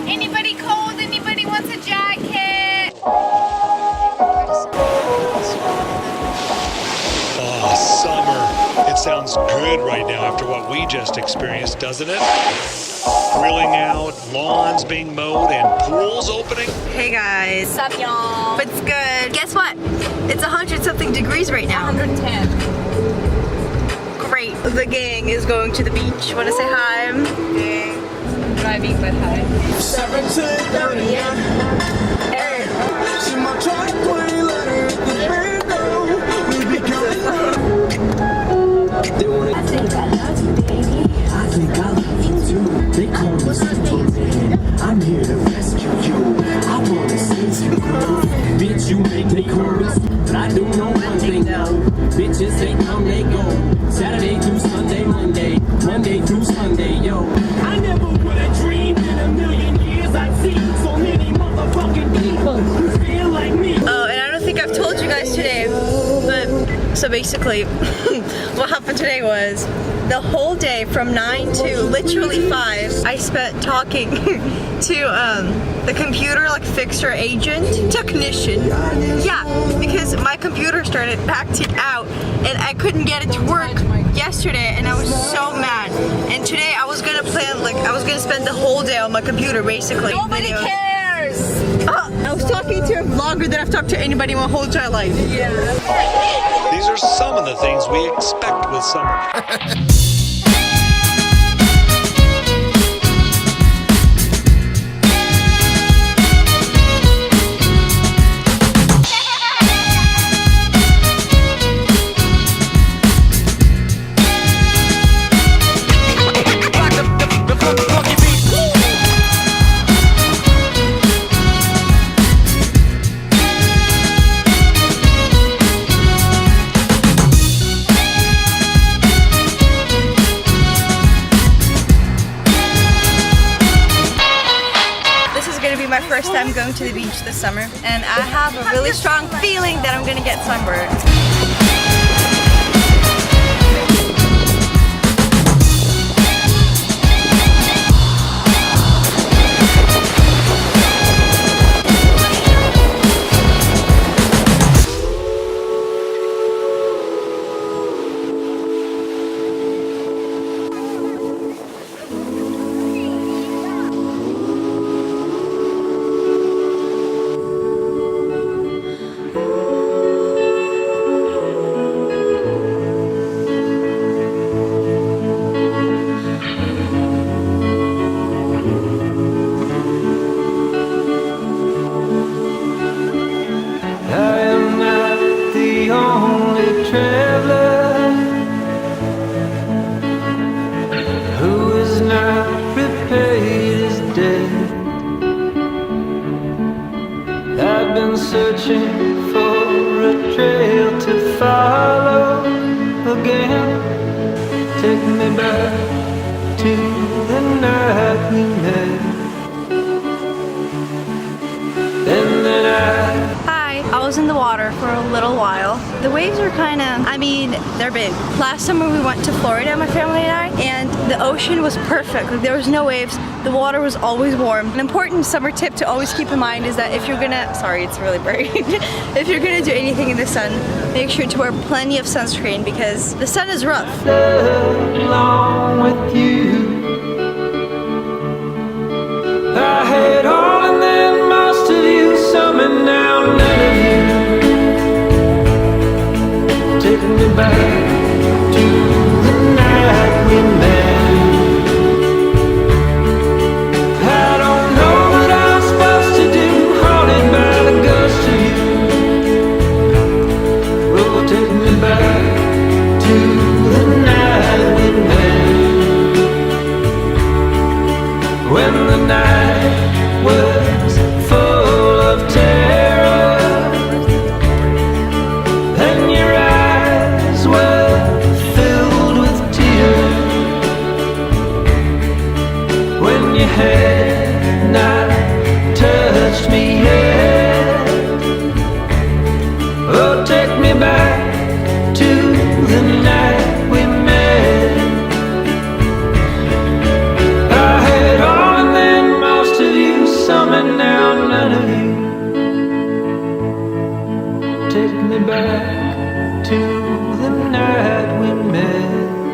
Anybody cold? Anybody wants a jacket? Oh, summer. It sounds good right now after what we just experienced, doesn't it? Grilling out, lawns being mowed, and pools opening. Hey guys. What's up, y'all? It's good. Guess what? It's 100-something degrees right now. 110. Great. The gang is going to the beach. Want to say hi? Okay. I'm driving, but hi. 17:30. Aaron. See my truck play letter at the window. We be coming up. They wanna. I think I love you, baby. I think I love you too. They call me Superman. I'm here to rescue you. I wanna save you, girl. Bitch, you make me chorus. But I do know one thing now. Bitches, they come, they go. Saturday through Sunday, Monday through Sunday, yo. I never would have dreamed in a million years I'd see so many motherfucking people who feel like me. Oh, and I don't think I've told you guys today, but so basically, what happened today was the whole day from 9 to literally 5, I spent talking to the computer like fixer agent, technician. Yeah, because my computer started acting out and I couldn't get it to work yesterday and I was so mad. And today I was gonna plan, like I was gonna spend the whole day on my computer basically. Nobody cares! I was talking to a vlogger that I've talked to anybody my whole entire life. Yeah. These are some of the things we expect with summer. My first time going to the beach this summer, and I have a really strong feeling that I'm gonna get sunburned. I've been searching for a trail to follow again. Take me back to the night we met. And then Hi, I was in the water for a little while. The waves are I mean, they're big. Last summer we went to Florida, my family and I, and the ocean was perfect. Like, there was no waves. The water was always warm. An important summer tip to always keep in mind is that if you're gonna, sorry, it's really bright. If you're gonna do anything in the sun, make sure to wear plenty of sunscreen because the sun is rough. along with you, I had all and then most of you, some and now none of you. Taking me back to the night we met. I don't know what I'm supposed to do, haunted by the ghost of you. Oh, take me back to the night we met. When the night was full of terror and your eyes were take me back to